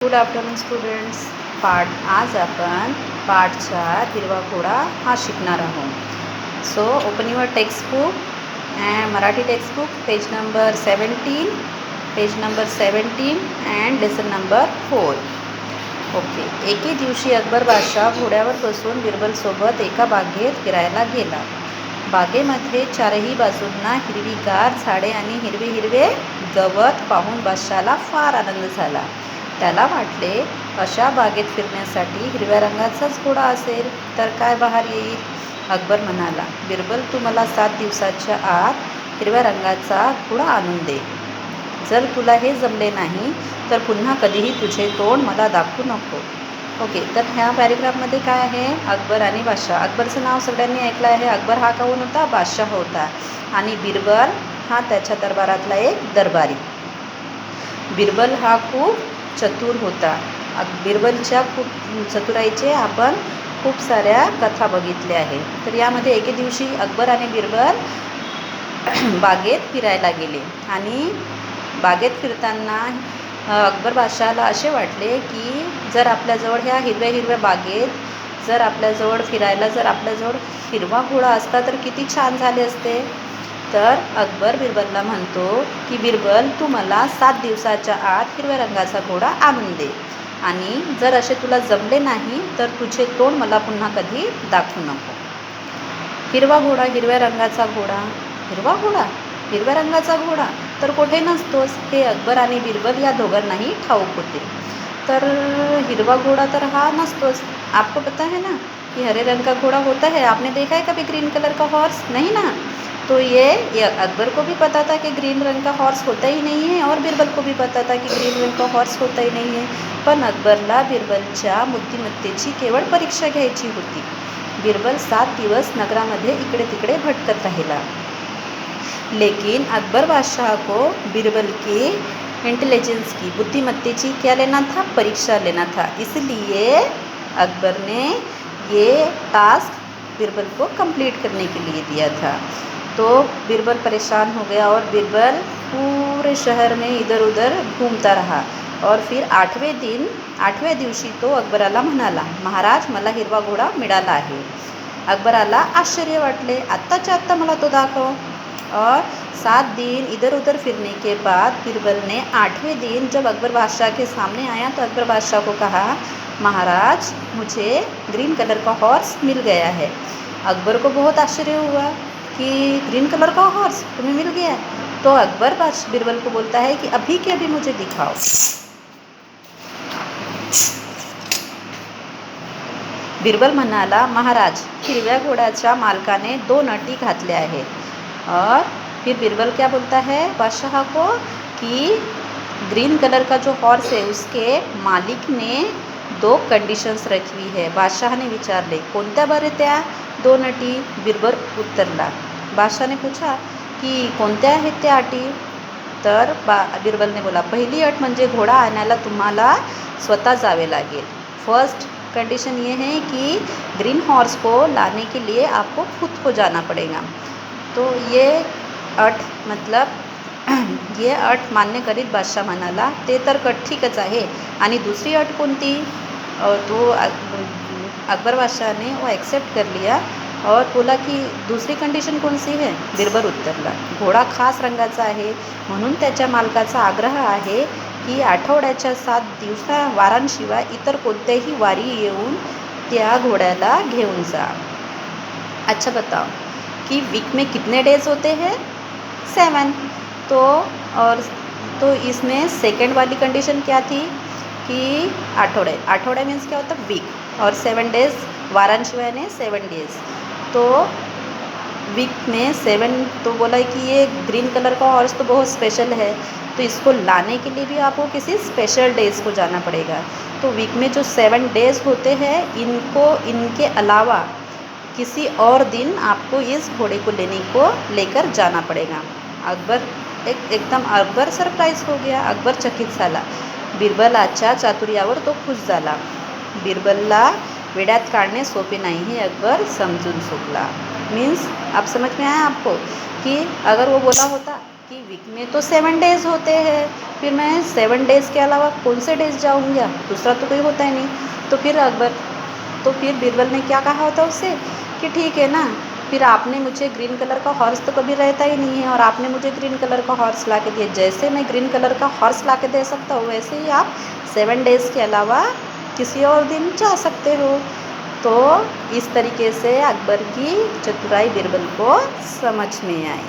Good afternoon students. आज आपण part 4 हिरवा घोडा हा शिकणार आहोत. So open your textbook and Marathi textbook page number 17 and lesson number 4. Okay. एके दिवशी अकबर बादशाह घोड्यावर बसून बिरबलसोबत एका बागेत फिरायला गेला. बागेमध्ये चारही बाजूंना हिरवीगार झाडे आणि हिरवे हिरवे गवत पाहून बादशाहला फार आनंद झाला. त्याला वाटले, अशा बागेत फिरण्यासाठी हिरव्या रंगाचाच घोडा असेल तर काय बहार येईल. अकबर म्हणाला, बिरबल, तू मला 7 दिवसाच्या आत हिरव्या रंगाचा घोडा आणून दे. जर तुला हे जमले नाही तर पुन्हा कधीही तुझे तोंड मला दाखवू नको. ओके. तर ह्या पॅरेग्राफमध्ये काय आहे, अकबर आणि बादशाह. अकबरचं नाव सगळ्यांनी ऐकलं आहे. अकबर हा कोण होता? बादशाह होता. आणि बिरबल हा त्याच्या दरबारातला एक दरबारी. बिरबल हा खूप चतुर होता. बिरबलच्या खूप चतुराईचे आपण खूप साऱ्या कथा बघितल्या आहेत. तर यामध्ये एके दिवशी अकबर आणि बिरबल बागेत फिरायला गेले आणि बागेत फिरताना अकबर बादशाहला असे वाटले की जर आपल्याजवळ ह्या हिरव्या हिरव्या बागेत जर आपल्याजवळ हिरवा घोडा असता तर किती छान झाले असते. तर अकबर बिरबलला म्हणतो की बिरबल, तू मला 7 दिवसाच्या आत हिरव्या रंगाचा घोडा आणून दे आणि जर असे तुला जमले नाही तर तुझे तोंड मला पुन्हा कधी दाखवू नको. हिरवा घोडा, हिरव्या रंगाचा घोडा. हिरव्या रंगाचा घोडा तर कुठे नसतोच, हे अकबर आणि बिरबल या दोघांनाही ठाऊक होते. तर हिरवा घोडा तर हा नसतोच. आपको पता है ना कि हरे रंग का घोड़ा होता है. आपने देखा है कभी ग्रीन कलर का हॉर्स? नहीं ना. तो ये अकबर को भी पता था कि ग्रीन रंग का हॉर्स होता ही नहीं है और बिरबल को भी पता था कि ग्रीन रंग का हॉर्स होता ही नहीं है. पण अकबरला बिरबलच्या बुद्धिमत्तेची केवळ परीक्षा घ्यायची होती. बिरबल 7 दिवस नगरामध्ये इकडे तिकडे भटकत राहिला. लेकिन अकबर बादशाह को बिरबल की इंटेलिजेंस की बुद्धिमत्तेची क्या लेना था? परीक्षा लेना था. इसलिए अकबर ने ये टास्क बिरबल को कंप्लीट करने के लिए दिया था. तो बिरबल परेशान हो गया और बिरबल पूरे शहर में इधर उधर घूमता रहा. और फिर 8व्या दिवशी तो अकबराला म्हणाला, महाराज, मला हिरवा घोडा मिळाला आहे. अकबराला आश्चर्य वाटले. आत्ताच्या आत्ता मला तो दाखव. और 7 दिन इधर उधर फिरने के बाद बिरबल ने 8वें दिन जब अकबर बादशाह के सामने आया तो अकबर बादशाह को कहा, महाराज, मुझे ग्रीन कलर का हॉर्स मिल गया है. अकबर को बहुत आश्चर्य हुआ कि ग्रीन कलर का हॉर्स तुम्हें मिल गया. तो अकबर बिरबल को बोलता है कि अभी के अभी मुझे दिखाओ. बिरबल म्हणाला, महाराज, हिरव्या घोड्याच्या मालकाने 2 अटी घातल्या आहेत. और फिर बिरबल क्या बोलता है बादशाह को कि ग्रीन कलर का जो हॉर्स है उसके मालिक ने 2 कंडिशन्स रखवी है. बादशाहने विचारले, कोणत्या बरे त्या 2 अटी? बिरबल उत्तरला. बादशाहने पूछा की कोणत्या आहेत त्या अटी? तर बिरबलने बोला, पहिली अट म्हणजे घोडा आणायला तुम्हाला स्वतः जावे लागेल. फर्स्ट कंडीशन ये है कि ग्रीन हॉर्स को लाने के लिए आपको खुद को जाना पड़ेगा. तो ये अट मान्य करीत बादशाह म्हणाला, ते तर ठीकच आहे. आणि दुसरी अट कोणती? तो अकबर बादशाह ने वो एक्सेप्ट कर लिया और बोला की दुसरी कंडिशन कोणती है? बिरबल उत्तरला, घोडा खास रंगाचा आहे म्हणून त्याच्या मालकाचा आग्रह आहे की आठवड्याच्या 7 वारांशिवाय इतर कोणत्याही वारी येऊन त्या घोड्याला घेऊन जा. अच्छा बताओ कि वीक में कितने डेज होते हैं? 7. तो इसमें सेकंड वाली कंडीशन क्या थी कि आठवडे मीन्स क्या होता? वीक. और 7 डेज वारांशिवाय ने 7 डेज. तो वीक में 7. तो बोला कि ये ग्रीन कलर का हॉर्स तो बहुत स्पेशल है, तो इसको लाने के लिए भी आपको किसी स्पेशल डेज़ को जाना पड़ेगा. तो वीक में जो 7 डेज़ होते हैं इनके अलावा किसी और दिन आपको इस घोड़े को लेकर जाना पड़ेगा. अकबर सरप्राईज हो गया. अकबर चकित झाला. बिरबलाच्या चातुर्यावर तो खुश झाला. बिरबलला वेड्यात काढणे सोपे नाही हे अकबर समजून चुकला. मीन्स आप समझ में आया आपको कि अगर वो बोला होता कि वीक में तो 7 डेज़ होते हैं, फिर मैं 7 डेज़ के अलावा कौन से डेज़ जाऊँगा, दूसरा तो कोई होता ही नहीं। तो फिर बीरबल ने क्या कहा होता उससे कि ठीक है ना, फिर आपने मुझे ग्रीन कलर का हॉर्स तो कभी रहता ही नहीं है और आपने मुझे ग्रीन कलर का हॉर्स ला के दिया, जैसे मैं ग्रीन कलर का हॉर्स ला के दे सकता हूँ वैसे ही आप 7 डेज़ के अलावा किसी और दिन जा सकते हो। तो इस तरीके से अकबर की चतुराई बीरबल को समझ में आई।